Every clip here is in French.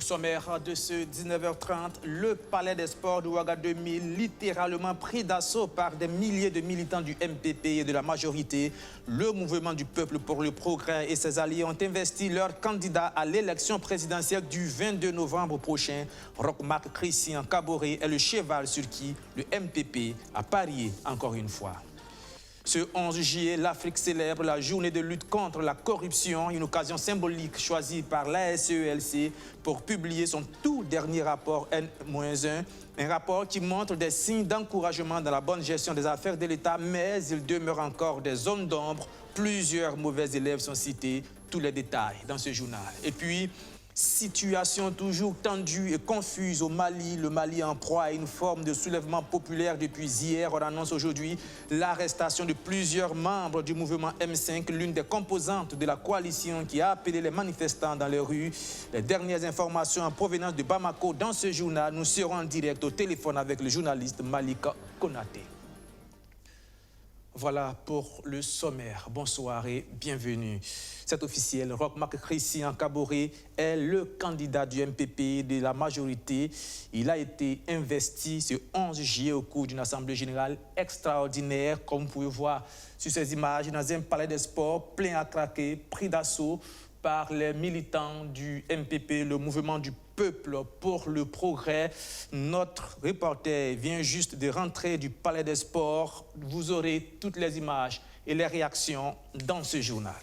sommaire de ce 19h30, le Palais des Sports de Ouagadougou, littéralement pris d'assaut par des milliers de militants du MPP et de la majorité. Le mouvement du peuple pour le progrès et ses alliés ont investi leur candidat à l'élection présidentielle du 22 novembre prochain. Roch-Marc Christian Kaboré est le cheval sur qui le MPP a parié encore une fois. Ce 11 juillet, l'Afrique célèbre la journée de lutte contre la corruption, une occasion symbolique choisie par l'ASELC pour publier son tout dernier rapport N-1, un rapport qui montre des signes d'encouragement dans la bonne gestion des affaires de l'État, mais il demeure encore des zones d'ombre. Plusieurs mauvais élèves sont cités, tous les détails dans ce journal. Et puis, situation toujours tendue et confuse au Mali. Le Mali en proie à une forme de soulèvement populaire depuis hier. On annonce aujourd'hui l'arrestation de plusieurs membres du mouvement M5, l'une des composantes de la coalition qui a appelé les manifestants dans les rues. Les dernières informations en provenance de Bamako dans ce journal. Nous serons en direct au téléphone avec le journaliste Malika Konaté. Voilà pour le sommaire. Bonsoir et bienvenue. C'est officiel, Roch-Marc Christian Kaboré est le candidat du MPP de la majorité. Il a été investi ce 11 juillet au cours d'une assemblée générale extraordinaire, comme vous pouvez voir sur ces images, dans un palais des sports plein à craquer, pris d'assaut par les militants du MPP, le mouvement du peuple pour le progrès. Notre reporter vient juste de rentrer du palais des sports. Vous aurez toutes les images et les réactions dans ce journal.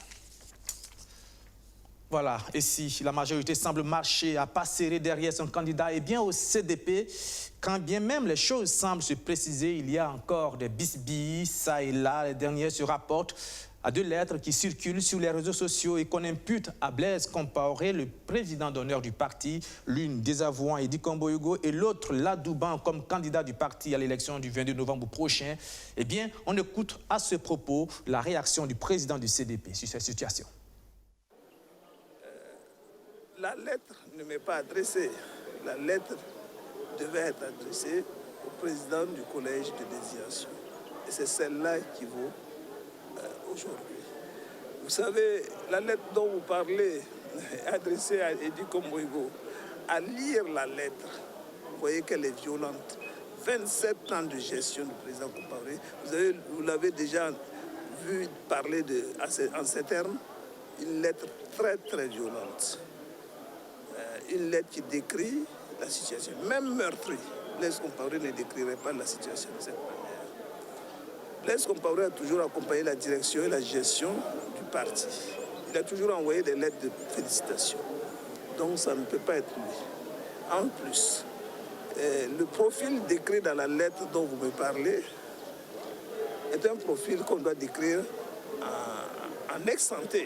Voilà, et si la majorité semble marcher à pas serrer derrière son candidat, et bien au CDP, quand bien même les choses semblent se préciser, il y a encore des bisbilles, ça et là. Les dernières se rapportent à deux lettres qui circulent sur les réseaux sociaux et qu'on impute à Blaise Compaoré, le président d'honneur du parti, l'une désavouant Edi Kombo-Hugo et l'autre l'adoubant comme candidat du parti à l'élection du 22 novembre prochain. Eh bien, on écoute à ce propos la réaction du président du CDP sur cette situation. La lettre ne m'est pas adressée. La lettre devait être adressée au président du collège de désignation. Et c'est celle-là qui vaut aujourd'hui. Vous savez, la lettre dont vous parlez est adressée à Edi Kombo-Hugo. À lire la lettre, vous voyez qu'elle est violente. 27 ans de gestion du président Compaoré. Vous l'avez déjà vu parler en ces termes. Une lettre très, très violente. Une lettre qui décrit la situation. Même meurtri, Blaise Compaoré ne décrirait pas la situation de cette manière. Blaise Compaoré a toujours accompagné la direction et la gestion du parti. Il a toujours envoyé des lettres de félicitations. Donc ça ne peut pas être lui. En plus, le profil décrit dans la lettre dont vous me parlez est un profil qu'on doit décrire en ex-ante,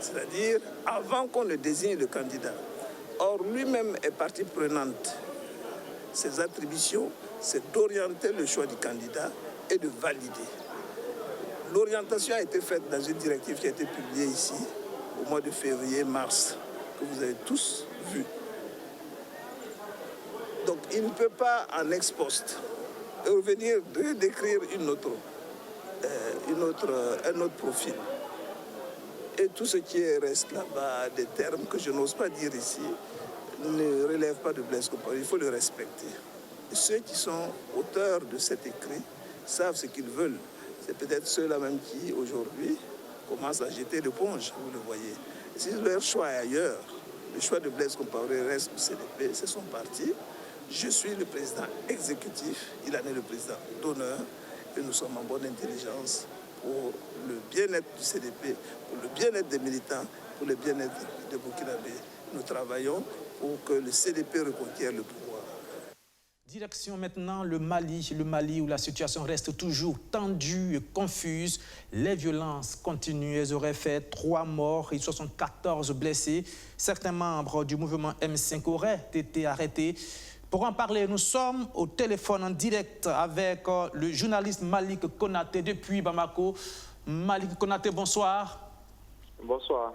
c'est-à-dire avant qu'on ne désigne le candidat. Or, lui-même est partie prenante. Ses attributions, c'est d'orienter le choix du candidat et de valider. L'orientation a été faite dans une directive qui a été publiée ici au mois de février-mars, que vous avez tous vu. Donc, il ne peut pas, en ex-post, revenir décrire un autre profil. Et tout ce qui reste là-bas, des termes que je n'ose pas dire ici, ne relève pas de Blaise Compaoré. Il faut le respecter. Et ceux qui sont auteurs de cet écrit savent ce qu'ils veulent. C'est peut-être ceux-là même qui, aujourd'hui, commencent à jeter l'éponge, vous le voyez. Et si leur choix est ailleurs, le choix de Blaise Compaoré reste au CDP, c'est son parti. Je suis le président exécutif, il en est le président d'honneur, et nous sommes en bonne intelligence pour le bien-être du CDP, pour le bien-être des militants, pour le bien-être de Burkinabé. Nous travaillons pour que le CDP reconquiert le pouvoir. Direction maintenant le Mali où la situation reste toujours tendue et confuse. Les violences continuent, elles auraient fait 3 morts et 74 blessés. Certains membres du mouvement M5 auraient été arrêtés. Pour en parler, nous sommes au téléphone en direct avec le journaliste Malik Konaté depuis Bamako. Malik Konaté, bonsoir. Bonsoir.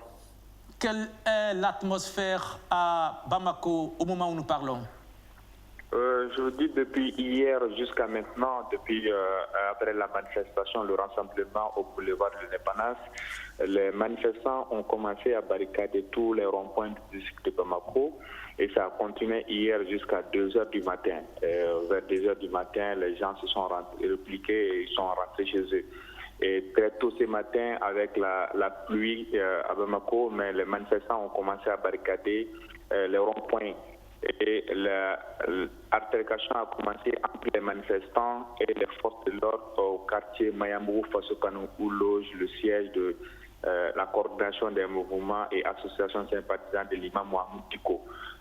Quelle est l'atmosphère à Bamako au moment où nous parlons? Je vous dis depuis hier jusqu'à maintenant, depuis après la manifestation, le rassemblement au boulevard de l'Indépendance, les manifestants ont commencé à barricader tous les ronds-points du district de Bamako et ça a continué hier jusqu'à 2 h du matin. Vers 2 h du matin, les gens se sont repliqués et ils sont rentrés chez eux. Et très tôt ce matin, avec la pluie à Bamako, mais les manifestants ont commencé à barricader les ronds-points. Et l'altercation a commencé entre les manifestants et les forces de l'ordre au quartier Mayambou, Fasokanou, où loge le siège de la coordination des mouvements et associations sympathisantes de l'imam Mohamed Diko.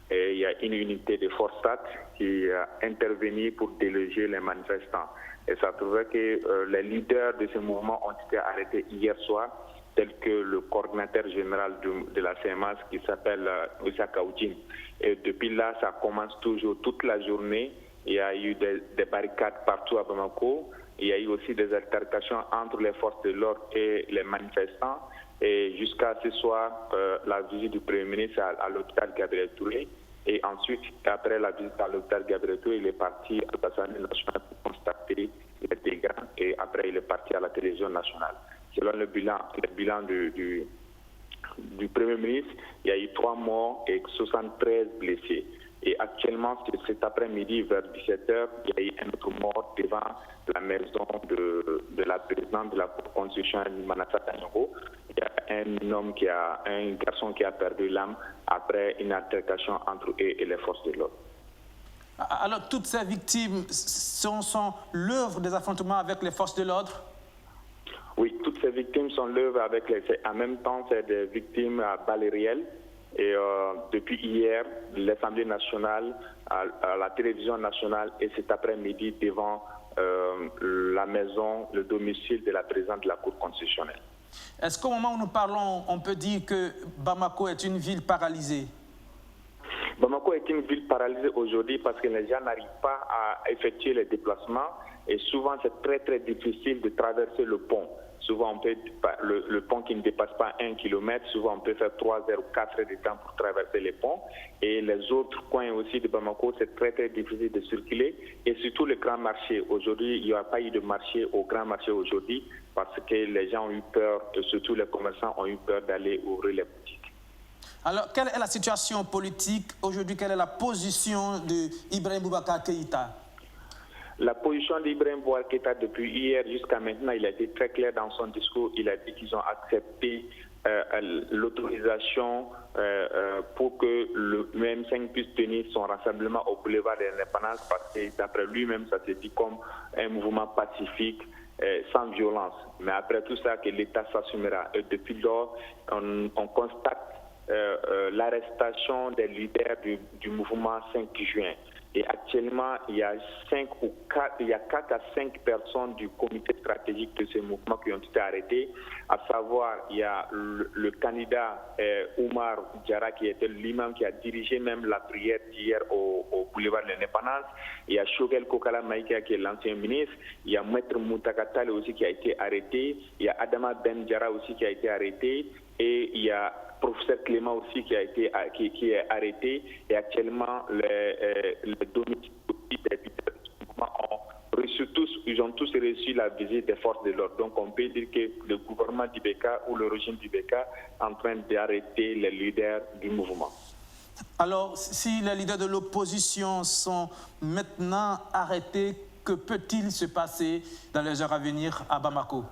Et il y a une unité de Forsat qui a intervenu pour déloger les manifestants. Et ça trouvait que les leaders de ce mouvement ont été arrêtés hier soir, tel que le coordinateur général de la CMAS qui s'appelle Issa Kaoudjin. Et depuis là, ça commence toujours toute la journée. Il y a eu des barricades partout à Bamako. Il y a eu aussi des altercations entre les forces de l'ordre et les manifestants. Et jusqu'à ce soir, la visite du Premier ministre à l'hôpital Gabriel Touré. Et ensuite, après la visite à l'hôpital Gabriel Touré, il est parti à l'Assemblée nationale pour constater les dégâts. Et après, il est parti à la télévision nationale. Selon le bilan du Premier ministre, il y a eu 3 morts et 73 blessés. Et actuellement, cet après-midi, vers 17 h, il y a eu un autre mort devant la maison de la présidente de la Cour constitutionnelle, Manassa Tanyango. Il y a un garçon qui a perdu l'âme après une altercation entre eux et les forces de l'ordre. Alors, toutes ces victimes sont l'œuvre des affrontements avec les forces de l'ordre? Oui, toutes ces victimes sont l'œuvre avec en même temps, c'est des victimes à balles réelles. Et depuis hier, l'Assemblée nationale, à la télévision nationale et cet après-midi devant la maison, le domicile de la présidente de la Cour constitutionnelle. Est-ce qu'au moment où nous parlons, on peut dire que Bamako est une ville paralysée? Bamako est une ville paralysée aujourd'hui parce que les gens n'arrivent pas à effectuer les déplacements et souvent c'est très très difficile de traverser le pont. Souvent, le pont qui ne dépasse pas 1 km, souvent on peut faire 3 heures ou 4 heures de temps pour traverser les ponts. Et les autres coins aussi de Bamako, c'est très très difficile de circuler. Et surtout le grand marché. Aujourd'hui, il n'y a pas eu de marché au grand marché aujourd'hui parce que les gens ont eu peur, et surtout les commerçants ont eu peur d'aller ouvrir les boutiques. Alors, quelle est la situation politique aujourd'hui? Quelle est la position d'Ibrahim Boubacar Keïta? La position d'Ibrahim Boubacar Keïta depuis hier jusqu'à maintenant, il a été très clair dans son discours. Il a dit qu'ils ont accepté l'autorisation pour que le M5 puisse tenir son rassemblement au boulevard de l'Indépendance parce que d'après lui-même, ça s'est dit comme un mouvement pacifique sans violence. Mais après tout ça, que l'État s'assumera. Et depuis lors, on constate l'arrestation des leaders du mouvement 5 juin. Et actuellement, il y a 4 à 5 personnes du comité stratégique de ce mouvement qui ont été arrêtées. À savoir, il y a le candidat Oumar Diarra qui était l'imam qui a dirigé même la prière d'hier au boulevard de l'Indépendance. Il y a Shogel Kokala Maïka qui est l'ancien ministre. Il y a Maître Moutakatale aussi qui a été arrêté. Il y a Adama Ben Diarra aussi qui a été arrêté. Et il y a professeur Clément aussi qui est arrêté. Et actuellement, les domiciles des mouvements ils ont tous reçu la visite des forces de l'ordre. Donc on peut dire que le gouvernement d'Ibeka ou le régime d'Ibeka est en train d'arrêter les leaders du mouvement. Alors, si les leaders de l'opposition sont maintenant arrêtés, que peut-il se passer dans les heures à venir à Bamako?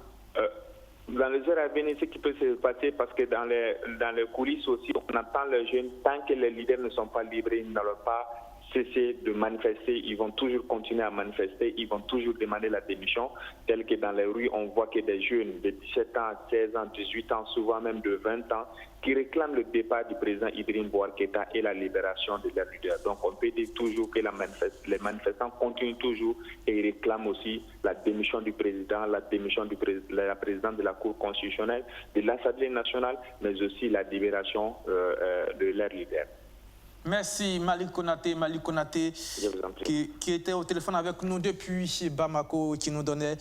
Dans les heures à venir, ce qui peut se passer, parce que dans les coulisses aussi, on entend les jeunes, tant que les leaders ne sont pas libérés, ils n'auront pas cesser de manifester, ils vont toujours continuer à manifester, ils vont toujours demander la démission, tel que dans les rues, on voit que des jeunes de 17 ans, 16 ans, 18 ans, souvent même de 20 ans, qui réclament le départ du président Ibrahim Boubacar Keïta et la libération de leurs leaders. Donc on peut dire toujours que les manifestants continuent toujours et ils réclament aussi la démission du président, la démission de la présidente de la Cour constitutionnelle, de l'Assemblée nationale, mais aussi la libération de leurs leaders. Merci Malik Konaté, qui était au téléphone avec nous depuis Bamako, qui nous donnait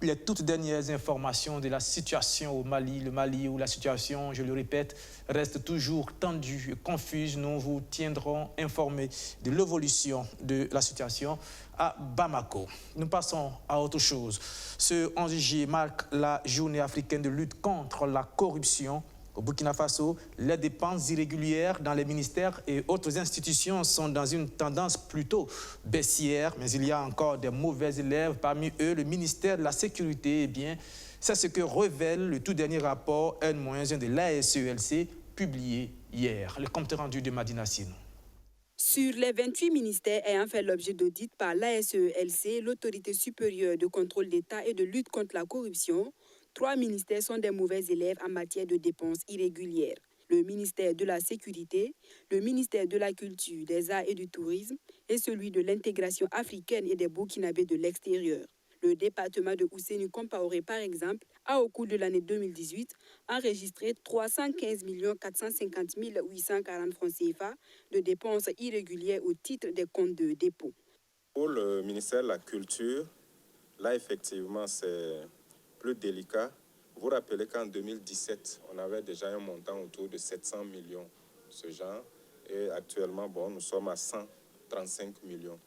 les toutes dernières informations de la situation au Mali. Le Mali où la situation, je le répète, reste toujours tendue et confuse. Nous vous tiendrons informés de l'évolution de la situation à Bamako. Nous passons à autre chose. Ce 11 juillet marque la journée africaine de lutte contre la corruption. Au Burkina Faso, les dépenses irrégulières dans les ministères et autres institutions sont dans une tendance plutôt baissière, mais il y a encore des mauvais élèves. Parmi eux, le ministère de la Sécurité, eh bien, c'est ce que révèle le tout dernier rapport N-1 de l'ASELC publié hier. Le compte rendu de Madina Sinou. Sur les 28 ministères ayant fait l'objet d'audit par l'ASELC, l'autorité supérieure de contrôle d'État et de lutte contre la corruption, 3 ministères sont des mauvais élèves en matière de dépenses irrégulières. Le ministère de la Sécurité, le ministère de la Culture, des Arts et du Tourisme et celui de l'intégration africaine et des Burkinabés de l'extérieur. Le département de Ousseni Compaoré, par exemple, a au cours de l'année 2018 enregistré 315 450 840 francs CFA de dépenses irrégulières au titre des comptes de dépôt. Pour le ministère de la Culture, là effectivement c'est plus délicat. Vous vous rappelez qu'en 2017, on avait déjà un montant autour de 700 millions de ce genre. Et actuellement, nous sommes à 135 millions.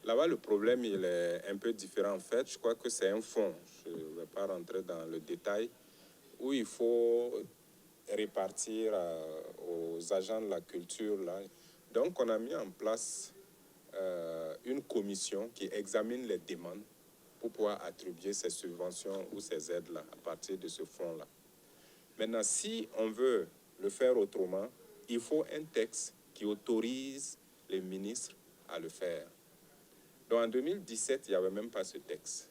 Là-bas, le problème, il est un peu différent en fait. Je crois que c'est un fonds, je ne vais pas rentrer dans le détail, où il faut répartir aux agents de la culture. Là. Donc, on a mis en place une commission qui examine les demandes pour pouvoir attribuer ces subventions ou ces aides-là à partir de ce fonds-là. Maintenant, si on veut le faire autrement, il faut un texte qui autorise les ministres à le faire. Donc en 2017, il n'y avait même pas ce texte.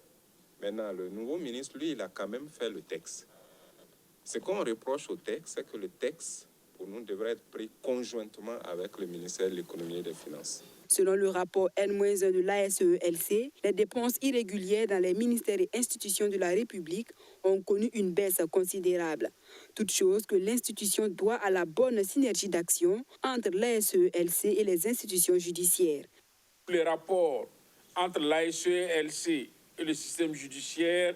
Maintenant, le nouveau ministre, lui, il a quand même fait le texte. Ce qu'on reproche au texte, c'est que le texte, pour nous, devrait être pris conjointement avec le ministère de l'Économie et des Finances. Selon le rapport N-1 de l'ASELC, les dépenses irrégulières dans les ministères et institutions de la République ont connu une baisse considérable. Toute chose que l'institution doit à la bonne synergie d'action entre l'ASELC et les institutions judiciaires. Les rapports entre l'ASELC et le système judiciaire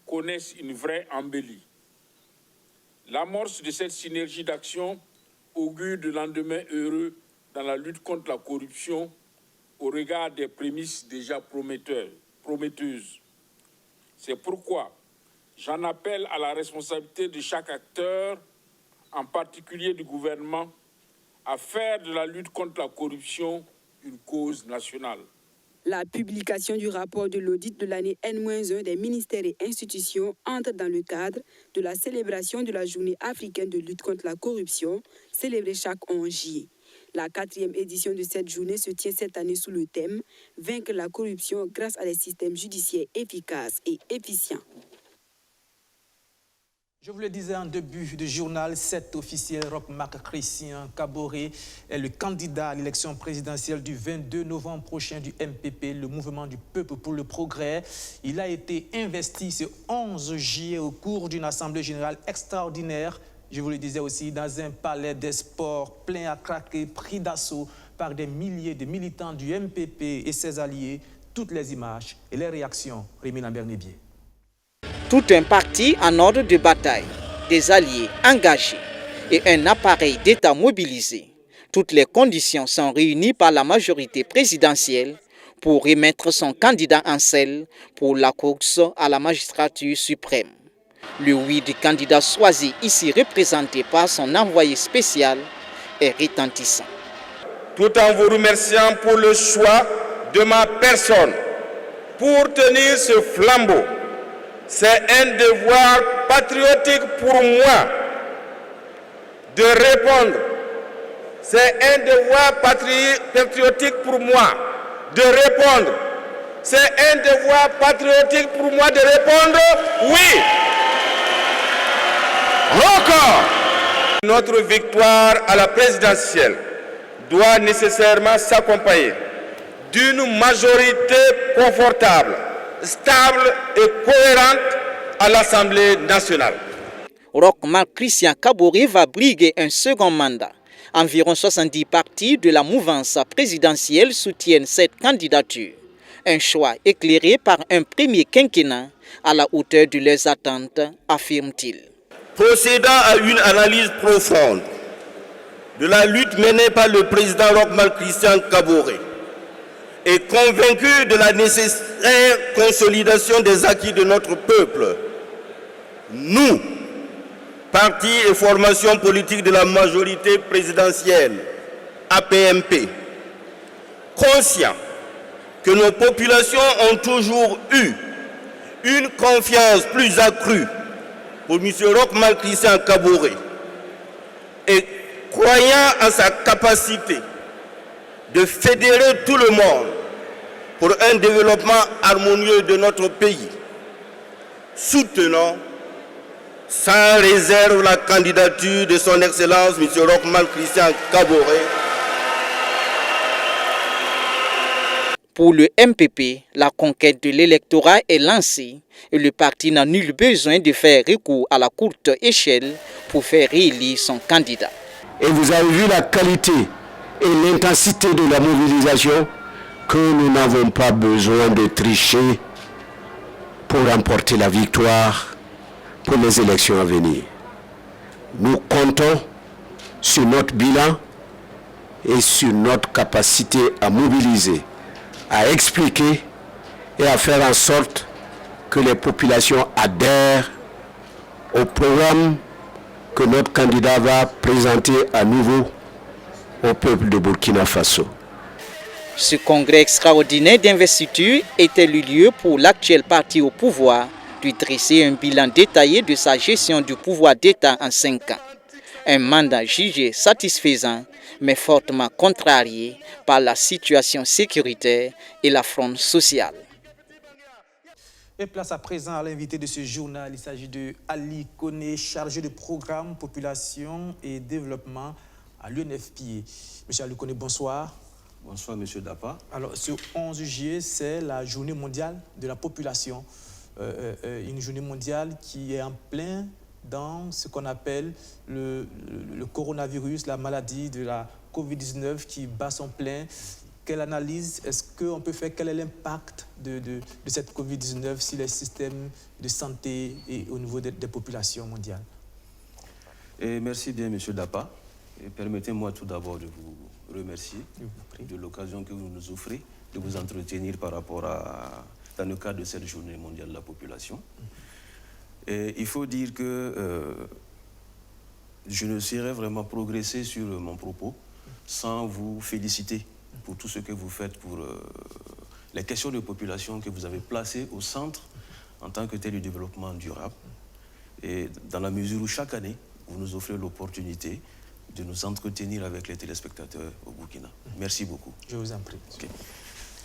connaissent une vraie embellie. L'amorce de cette synergie d'action augure de lendemain heureux dans la lutte contre la corruption au regard des prémices déjà prometteuses. C'est pourquoi j'en appelle à la responsabilité de chaque acteur, en particulier du gouvernement, à faire de la lutte contre la corruption une cause nationale. La publication du rapport de l'audit de l'année N-1 des ministères et institutions entre dans le cadre de la célébration de la Journée africaine de lutte contre la corruption, célébrée chaque 11 juillet. La 4e édition de cette journée se tient cette année sous le thème « Vaincre la corruption grâce à des systèmes judiciaires efficaces et efficients ». Je vous le disais en début de journal, cet officiel Roch-Marc Christian Kaboré est le candidat à l'élection présidentielle du 22 novembre prochain du MPP, le Mouvement du Peuple pour le Progrès. Il a été investi ce 11 juillet au cours d'une assemblée générale extraordinaire. Je vous le disais aussi, dans un palais des sports plein à craquer, pris d'assaut par des milliers de militants du MPP et ses alliés. Toutes les images et les réactions, Rémi Lambert-Nébier. Tout un parti en ordre de bataille, des alliés engagés et un appareil d'État mobilisé. Toutes les conditions sont réunies par la majorité présidentielle pour remettre son candidat en selle pour la course à la magistrature suprême. Le oui du candidat choisi, ici représenté par son envoyé spécial, est retentissant. Tout en vous remerciant pour le choix de ma personne pour tenir ce flambeau, c'est un devoir patriotique pour moi de répondre. C'est un devoir patriotique pour moi de répondre. C'est un devoir patriotique pour moi de répondre oui. Encore. Notre victoire à la présidentielle doit nécessairement s'accompagner d'une majorité confortable, stable et cohérente à l'Assemblée nationale. Roch-Marc Christian Kaboré va briguer un second mandat. Environ 70 partis de la mouvance présidentielle soutiennent cette candidature. Un choix éclairé par un premier quinquennat à la hauteur de leurs attentes, affirme-t-il. Procédant à une analyse profonde de la lutte menée par le président Roch-Marc Christian Kaboré et convaincu de la nécessaire consolidation des acquis de notre peuple, nous, partis et formations politiques de la majorité présidentielle, APMP, conscients que nos populations ont toujours eu une confiance plus accrue pour M. Roch-Marc Christian Kaboré et croyant en sa capacité de fédérer tout le monde pour un développement harmonieux de notre pays, soutenons sans réserve la candidature de son Excellence M. Roch-Marc Christian Kaboré. Pour le MPP, la conquête de l'électorat est lancée et le parti n'a nul besoin de faire recours à la courte échelle pour faire réélire son candidat. Et vous avez vu la qualité et l'intensité de la mobilisation, que nous n'avons pas besoin de tricher pour remporter la victoire pour les élections à venir. Nous comptons sur notre bilan et sur notre capacité à mobiliser, à expliquer et à faire en sorte que les populations adhèrent au programme que notre candidat va présenter à nouveau au peuple de Burkina Faso. Ce congrès extraordinaire d'investiture était le lieu pour l'actuel parti au pouvoir de dresser un bilan détaillé de sa gestion du pouvoir d'État en 5 ans. Un mandat jugé satisfaisant, mais fortement contrarié par la situation sécuritaire et la fronde sociale. Et place à présent à l'invité de ce journal. Il s'agit de Ali Koné, chargé de programme population et développement à l'UNFPA. Monsieur Ali Koné, bonsoir. Bonsoir, Monsieur Dapa. Alors, ce 11 juillet, c'est la journée mondiale de la population. Une journée mondiale qui est en plein dans ce qu'on appelle le coronavirus, la maladie de la COVID-19 qui bat son plein. Quelle analyse est-ce qu'on peut faire? Quel est l'impact de cette COVID-19 sur les systèmes de santé et au niveau des populations mondiales? Et merci bien, Monsieur Dapa. Et permettez-moi tout d'abord de vous remercier de l'occasion que vous nous offrez de vous entretenir par rapport dans le cadre de cette journée mondiale de la population. Et il faut dire que je ne saurais vraiment progresser sur mon propos sans vous féliciter pour tout ce que vous faites pour les questions de population que vous avez placées au centre en tant que tel du développement durable. Et dans la mesure où chaque année, vous nous offrez l'opportunité de nous entretenir avec les téléspectateurs au Burkina. Merci beaucoup. Je vous en prie. Okay.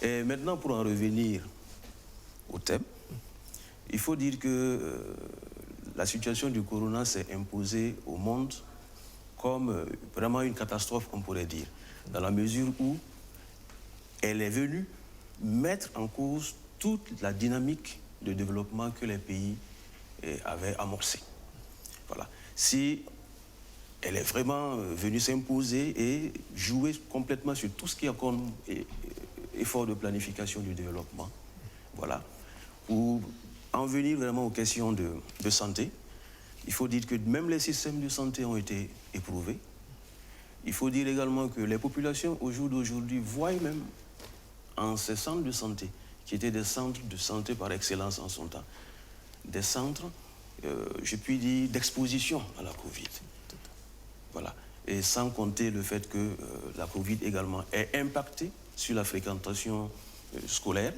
Et maintenant, pour en revenir au thème, il faut dire que la situation du corona s'est imposée au monde comme vraiment une catastrophe, on pourrait dire, dans la mesure où elle est venue mettre en cause toute la dynamique de développement que les pays avaient amorcée. Voilà. Si elle est vraiment venue s'imposer et jouer complètement sur tout ce qui est comme effort de planification du développement. Voilà. Pour en venir vraiment aux questions de santé, il faut dire que même les systèmes de santé ont été éprouvés. Il faut dire également que les populations au jour d'aujourd'hui voient même en ces centres de santé, qui étaient des centres de santé par excellence en son temps, des centres, je puis dire, d'exposition à la Covid. Voilà. Et sans compter le fait que la Covid également est impactée sur la fréquentation scolaire.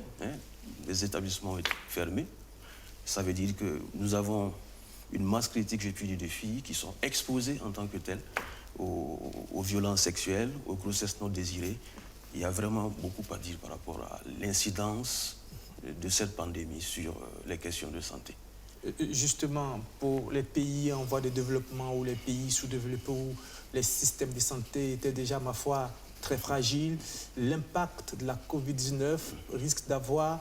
Les établissements sont fermés. Ça veut dire que nous avons une masse critique, je puis dire, de filles qui sont exposées en tant que telles aux violences sexuelles, aux grossesses non désirées. Il y a vraiment beaucoup à dire par rapport à l'incidence de cette pandémie sur les questions de santé. Justement, pour les pays en voie de développement ou les pays sous-développés où les systèmes de santé étaient déjà, ma foi, très fragiles, l'impact de la COVID-19 risque d'avoir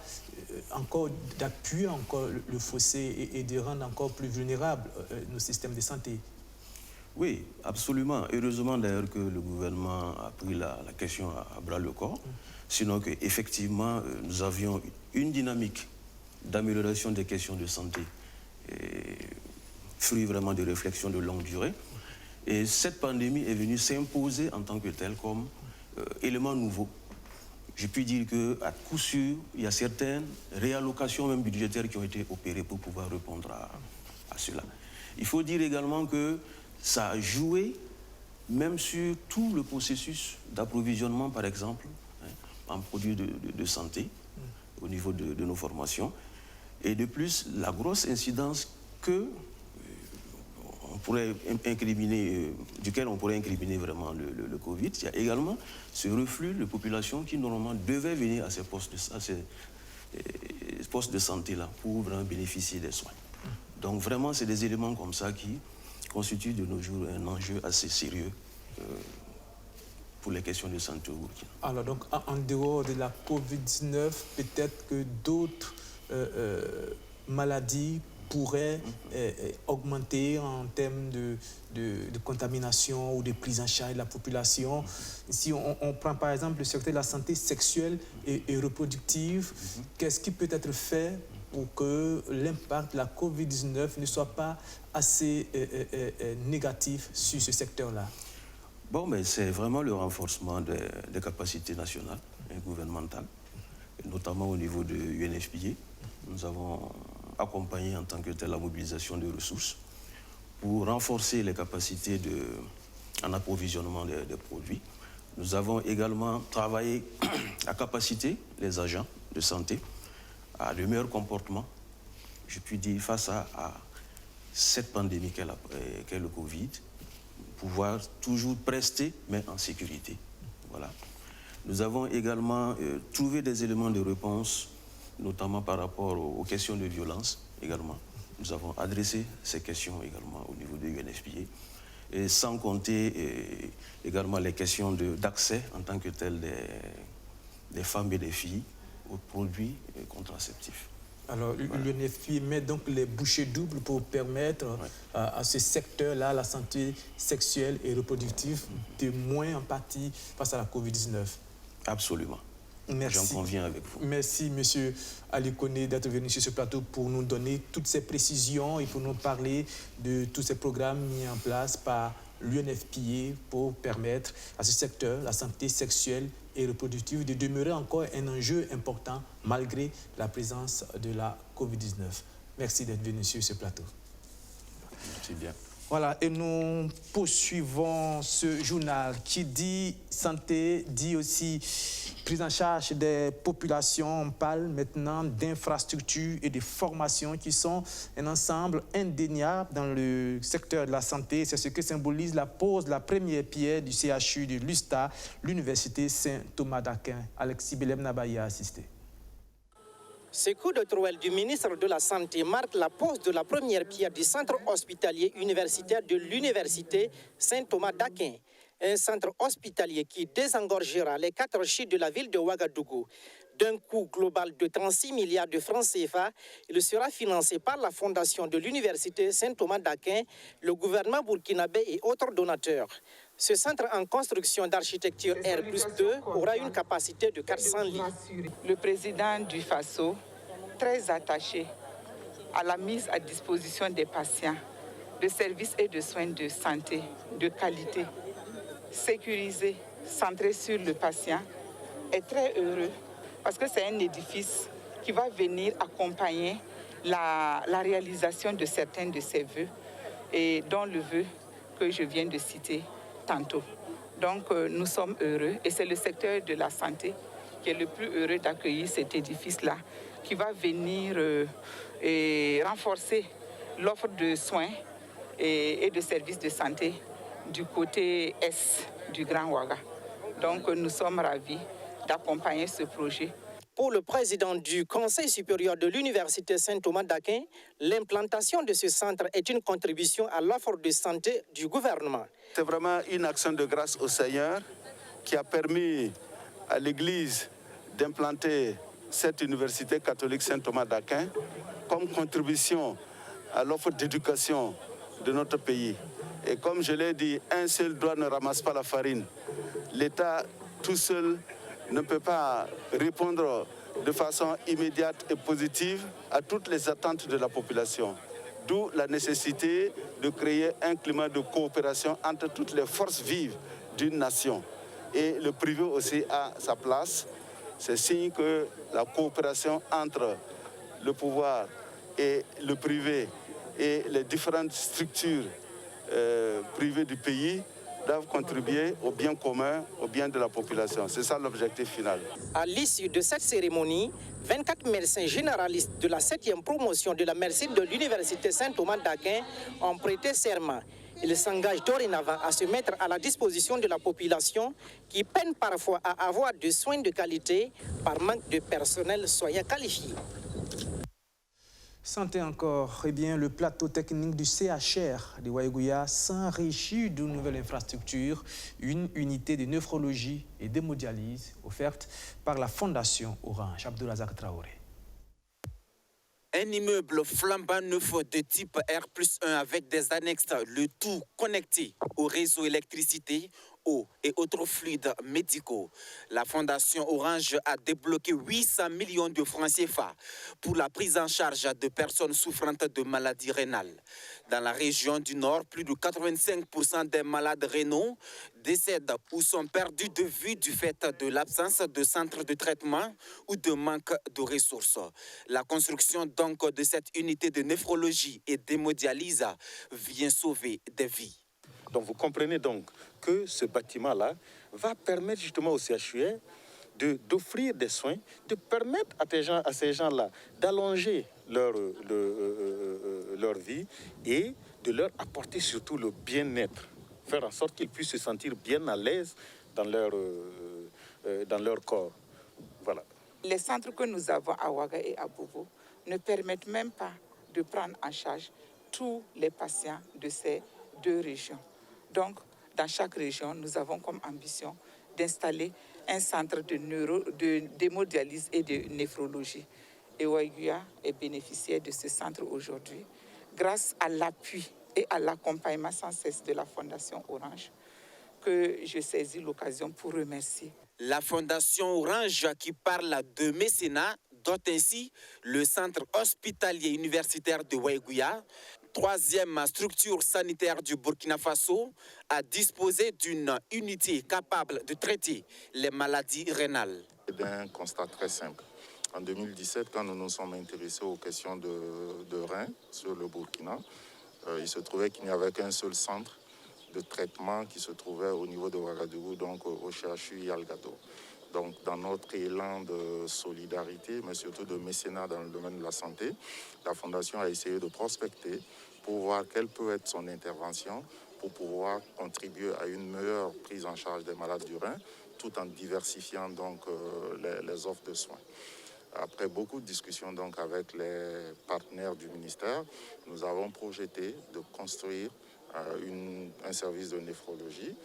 d'appuyer encore le fossé et de rendre encore plus vulnérables nos systèmes de santé. Oui, absolument. Heureusement d'ailleurs que le gouvernement a pris la question à bras le corps. Sinon qu'effectivement, nous avions une dynamique d'amélioration des questions de santé, fruit vraiment de réflexions de longue durée. Et cette pandémie est venue s'imposer en tant que telle comme élément nouveau. Je puis dire qu'à coup sûr, il y a certaines réallocations même budgétaires qui ont été opérées pour pouvoir répondre à cela. Il faut dire également que ça a joué même sur tout le processus d'approvisionnement, par exemple, en produits de santé, au niveau de nos formations. Et de plus, la grosse incidence duquel on pourrait incriminer vraiment le Covid, il y a également ce reflux de population qui normalement devait venir à ces postes de santé-là pour vraiment bénéficier des soins. Donc vraiment, c'est des éléments comme ça qui constituent de nos jours un enjeu assez sérieux pour les questions de santé au Burkina. Alors donc, en dehors de la Covid-19, peut-être que d'autres maladies pourraient augmenter en termes de contamination ou de prise en charge de la population. Si on prend par exemple le secteur de la santé sexuelle et reproductive, qu'est-ce qui peut être fait pour que l'impact de la Covid-19 ne soit pas assez négatif sur ce secteur-là? Bon, mais c'est vraiment le renforcement des capacités nationales et gouvernementales, notamment au niveau de l'UNFPA. Nous avons accompagné en tant que telle la mobilisation de ressources pour renforcer les capacités en approvisionnement des produits. Nous avons également travaillé à capaciter les agents de santé à de meilleurs comportements, je puis dire, face à cette pandémie qu'est le Covid, pouvoir toujours prester, mais en sécurité. Voilà. Nous avons également trouvé des éléments de réponse, notamment par rapport aux questions de violence également. Nous avons adressé ces questions également au niveau de l'UNFPA, et sans compter également les questions d'accès en tant que tel des femmes et des filles aux produits contraceptifs. Alors, l'UNFPA met donc les bouchées doubles pour permettre à ce secteur-là, la santé sexuelle et reproductive, de moins en partie face à la Covid-19. Absolument. Merci. J'en conviens avec vous. Merci, M. Ali Koné, d'être venu sur ce plateau pour nous donner toutes ces précisions et pour nous parler de tous ces programmes mis en place par l'UNFPA pour permettre à ce secteur, la santé sexuelle et reproductive, de demeurer encore un enjeu important malgré la présence de la Covid-19. Merci d'être venu sur ce plateau. Merci bien. Voilà, et nous poursuivons ce journal qui dit santé, dit aussi prise en charge des populations. On parle maintenant d'infrastructures et de formations qui sont un ensemble indéniable dans le secteur de la santé. C'est ce que symbolise la pose de la première pierre du CHU de l'USTA, l'Université Saint-Thomas d'Aquin. Alexis Belem Nabaye a assisté. Ce coup de trouelle du ministre de la Santé marque la pose de la première pierre du centre hospitalier universitaire de l'Université Saint-Thomas d'Aquin. Un centre hospitalier qui désengorgera les 4 chutes de la ville de Ouagadougou. D'un coût global de 36 milliards de francs CFA, il sera financé par la fondation de l'Université Saint-Thomas d'Aquin, le gouvernement burkinabé et autres donateurs. Ce centre en construction d'architecture R+2 aura une capacité de 400 lits. Le président du FASO, très attaché à la mise à disposition des patients de services et de soins de santé de qualité, sécurisés, centrés sur le patient, est très heureux parce que c'est un édifice qui va venir accompagner la réalisation de certains de ses vœux et dont le vœu que je viens de citer tantôt. Donc nous sommes heureux et c'est le secteur de la santé qui est le plus heureux d'accueillir cet édifice-là qui va venir renforcer l'offre de soins et de services de santé du côté est du Grand Ouaga. Donc nous sommes ravis d'accompagner ce projet. Pour le président du Conseil supérieur de l'Université Saint-Thomas d'Aquin, l'implantation de ce centre est une contribution à l'offre de santé du gouvernement. C'est vraiment une action de grâce au Seigneur qui a permis à l'Église d'implanter cette université catholique Saint-Thomas d'Aquin comme contribution à l'offre d'éducation de notre pays. Et comme je l'ai dit, un seul doigt ne ramasse pas la farine. L'État tout seul ne peut pas répondre de façon immédiate et positive à toutes les attentes de la population. D'où la nécessité de créer un climat de coopération entre toutes les forces vives d'une nation. Et le privé aussi a sa place. C'est signe que la coopération entre le pouvoir et le privé et les différentes structures privées du pays doivent contribuer au bien commun, au bien de la population. C'est ça l'objectif final. À l'issue de cette cérémonie, 24 médecins généralistes de la 7e promotion de la médecine de l'Université Saint-Thomas d'Aquin ont prêté serment. Ils s'engagent dorénavant à se mettre à la disposition de la population qui peine parfois à avoir des soins de qualité par manque de personnel soignant qualifié. Santé encore, eh bien, le plateau technique du CHR de Waïgouya s'enrichit d'une nouvelle infrastructure, une unité de néphrologie et d'hémodialyse offerte par la Fondation Orange. Abdoulazak Traoré. Un immeuble flambant neuf de type R+1 avec des annexes, le tout connecté au réseau électricité, eau et autres fluides médicaux. La Fondation Orange a débloqué 800 millions de francs CFA pour la prise en charge de personnes souffrant de maladies rénales. Dans la région du Nord, plus de 85% des malades rénaux décèdent ou sont perdus de vue du fait de l'absence de centres de traitement ou de manque de ressources. La construction donc de cette unité de néphrologie et d'hémodialyse vient sauver des vies. Donc vous comprenez donc que ce bâtiment-là va permettre justement au CHUR d'offrir des soins, de permettre à ces gens-là d'allonger leur vie et de leur apporter surtout le bien-être, faire en sorte qu'ils puissent se sentir bien à l'aise dans leur corps. Voilà. Les centres que nous avons à Ouaga et à Bobo ne permettent même pas de prendre en charge tous les patients de ces deux régions. Donc, dans chaque région, nous avons comme ambition d'installer un centre d'hémodialyse et de néphrologie. Et Waïgouya est bénéficiaire de ce centre aujourd'hui grâce à l'appui et à l'accompagnement sans cesse de la Fondation Orange, que je saisis l'occasion pour remercier. La Fondation Orange qui parle de mécénat dote ainsi le centre hospitalier universitaire de Waïgouya, troisième structure sanitaire du Burkina Faso, à disposer d'une unité capable de traiter les maladies rénales. C'est un constat très simple. En 2017, quand nous nous sommes intéressés aux questions de reins sur le Burkina, il se trouvait qu'il n'y avait qu'un seul centre de traitement qui se trouvait au niveau de Ouagadougou, donc au CHU Yalgado. Donc dans notre élan de solidarité, mais surtout de mécénat dans le domaine de la santé, la Fondation a essayé de prospecter pour voir quelle peut être son intervention pour pouvoir contribuer à une meilleure prise en charge des malades du rein, tout en diversifiant donc les offres de soins. Après beaucoup de discussions donc avec les partenaires du ministère, nous avons projeté de construire un service de néphrologie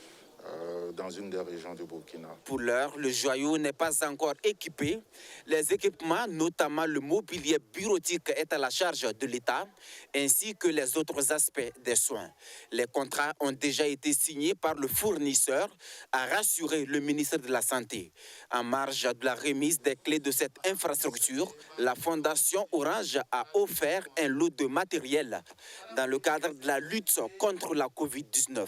dans une des régions du Burkina. Pour l'heure, le joyau n'est pas encore équipé. Les équipements, notamment le mobilier bureautique, est à la charge de l'État, ainsi que les autres aspects des soins. Les contrats ont déjà été signés par le fournisseur, a rassuré le ministre de la Santé. En marge de la remise des clés de cette infrastructure, la Fondation Orange a offert un lot de matériel dans le cadre de la lutte contre la Covid-19.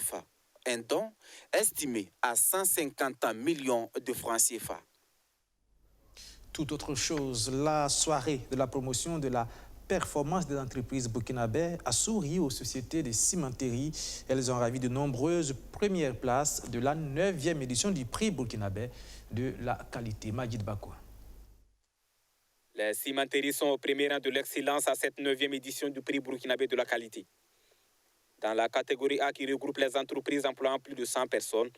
Un don estimé à 150 millions de francs CFA. Tout autre chose, la soirée de la promotion de la performance des entreprises burkinabées a souri aux sociétés de cimenterie. Elles ont ravi de nombreuses premières places de la 9e édition du prix burkinabé de la qualité. Majid Bakoua. Les cimenteries sont au premier rang de l'excellence à cette 9e édition du prix burkinabé de la qualité. Dans la catégorie A qui regroupe les entreprises employant plus de 100 personnes,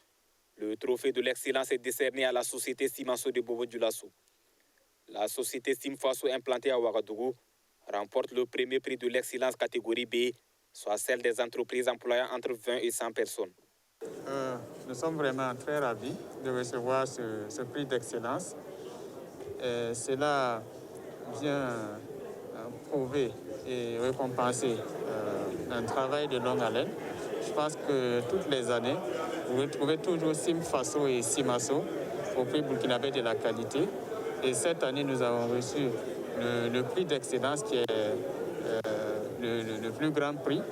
le trophée de l'excellence est décerné à la société Cimenso de Bobo-Dioulasso. La société Cimfaso implantée à Ouagadougou remporte le premier prix de l'excellence catégorie B, soit celle des entreprises employant entre 20 et 100 personnes. Nous sommes vraiment très ravis de recevoir ce prix d'excellence. Cela vient prouver et récompenser un travail de longue haleine Je pense que toutes les années, vous retrouvez toujours Sim Faso et Simaso au prix burkinabé de la qualité. Et cette année, nous avons reçu le prix d'excellence qui est le plus grand prix.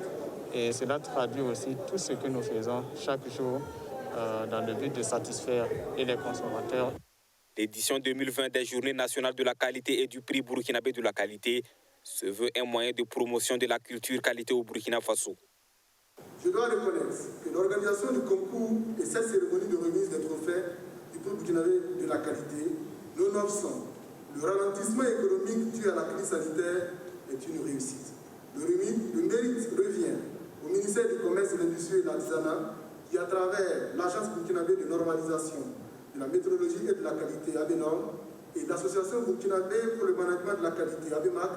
Et cela traduit aussi tout ce que nous faisons chaque jour dans le but de satisfaire les consommateurs. L'édition 2020 des Journées nationales de la qualité et du prix burkinabé de la qualité se veut un moyen de promotion de la culture qualité au Burkina Faso. Je dois reconnaître que l'organisation du concours et cette cérémonie de remise des trophées du prix burkinabé de la qualité, nonobstant le ralentissement économique dû à la crise sanitaire, est une réussite. Le mérite revient au ministère du Commerce, de l'Industrie et de l'Artisanat qui, à travers l'Agence burkinabé de normalisation de la métrologie et de la qualité ABNOR et l'Association burkinabé pour le management de la qualité ABMAC,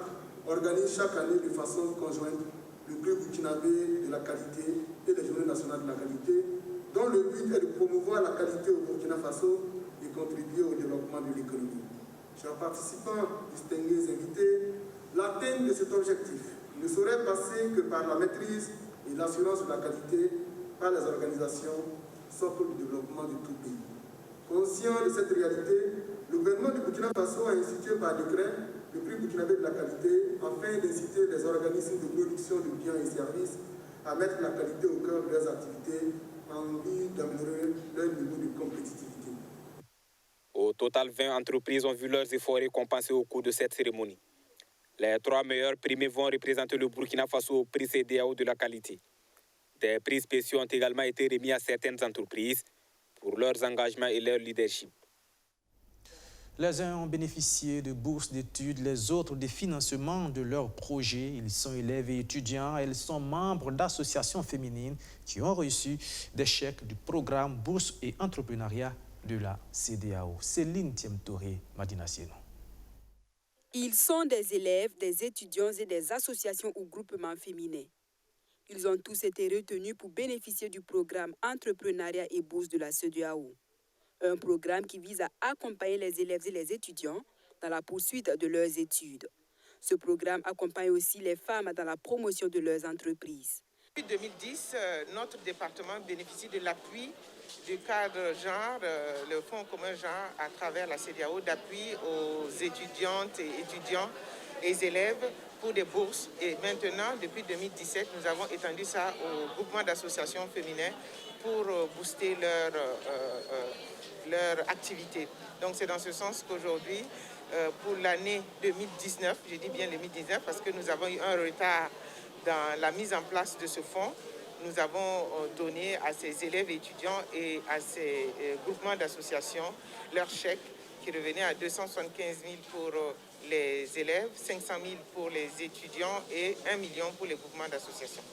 organise chaque année de façon conjointe le prix burkinabé de la qualité et les Journées nationales de la qualité, dont le but est de promouvoir la qualité au Burkina Faso et contribuer au développement de l'économie. Chers participants, distingués invités, l'atteinte de cet objectif ne saurait passer que par la maîtrise et l'assurance de la qualité par les organisations socle du développement de tout pays. Conscient de cette réalité, le gouvernement du Burkina Faso a institué par décret le prix burkinabé de la qualité afin d'inciter les organismes de production de biens et services à mettre la qualité au cœur de leurs activités en vue d'améliorer leur niveau de compétitivité. Au total, 20 entreprises ont vu leurs efforts récompensés au cours de cette cérémonie. Les 3 meilleurs primés vont représenter le Burkina Faso au prix CEDEAO de la qualité. Des prix spéciaux ont également été remis à certaines entreprises pour leurs engagements et leur leadership. Les uns ont bénéficié de bourses d'études, les autres des financements de leurs projets. Ils sont élèves et étudiants. Elles sont membres d'associations féminines qui ont reçu des chèques du programme Bourse et Entrepreneuriat de la CEDEAO. Céline Thiemtoré, Madina Sieno. Ils sont des élèves, des étudiants et des associations ou groupements féminins. Ils ont tous été retenus pour bénéficier du programme Entrepreneuriat et Bourse de la CEDEAO. Un programme qui vise à accompagner les élèves et les étudiants dans la poursuite de leurs études. Ce programme accompagne aussi les femmes dans la promotion de leurs entreprises. Depuis 2010, notre département bénéficie de l'appui du cadre genre, le Fonds commun genre, à travers la CEDEAO, d'appui aux étudiantes et étudiants et élèves pour des bourses. Et maintenant, depuis 2017, nous avons étendu ça au groupement d'associations féminines pour booster leur activité. Donc c'est dans ce sens qu'aujourd'hui, pour l'année 2019, je dis bien 2019 parce que nous avons eu un retard dans la mise en place de ce fonds, nous avons donné à ces élèves et étudiants et à ces groupements d'associations leur chèque qui revenait à 275 000 pour les élèves, 500 000 pour les étudiants et 1 million pour les groupements d'associations.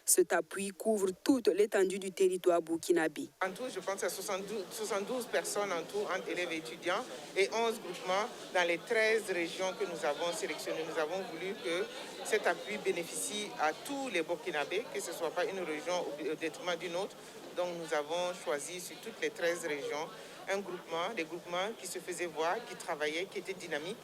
Cet appui couvre toute l'étendue du territoire burkinabé. En tout, je pense à 72 personnes en tout, entre élèves et étudiants, et 11 groupements dans les 13 régions que nous avons sélectionnées. Nous avons voulu que cet appui bénéficie à tous les Burkinabés, que ce ne soit pas une région au détriment d'une autre. Donc nous avons choisi sur toutes les 13 régions des groupements qui se faisaient voir, qui travaillaient, qui étaient dynamiques.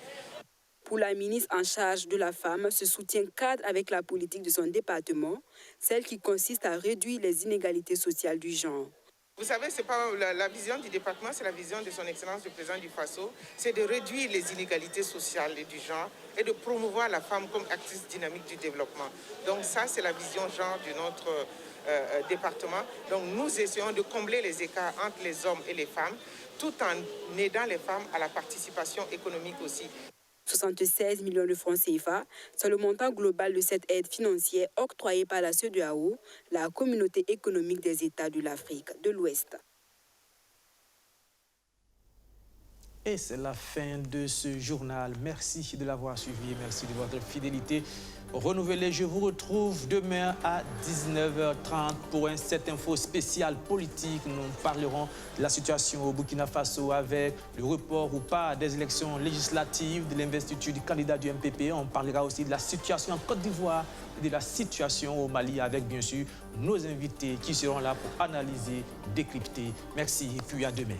Pour la ministre en charge de la femme, ce soutien cadre avec la politique de son département, celle qui consiste à réduire les inégalités sociales du genre. Vous savez, c'est pas la vision du département, c'est la vision de son Excellence le Président du Faso, c'est de réduire les inégalités sociales du genre et de promouvoir la femme comme actrice dynamique du développement. Donc ça, c'est la vision genre de notre département. Donc nous essayons de combler les écarts entre les hommes et les femmes, tout en aidant les femmes à la participation économique aussi. 76 millions de francs CFA, c'est le montant global de cette aide financière octroyée par la CEDEAO, la communauté économique des États de l'Afrique de l'Ouest. Et c'est la fin de ce journal. Merci de l'avoir suivi, merci de votre fidélité renouvelée. Je vous retrouve demain à 19h30 pour un 7 info spécial politique. Nous parlerons de la situation au Burkina Faso avec le report ou pas des élections législatives, de l'investiture du candidat du MPP. On parlera aussi de la situation en Côte d'Ivoire et de la situation au Mali avec bien sûr nos invités qui seront là pour analyser, décrypter. Merci et puis à demain.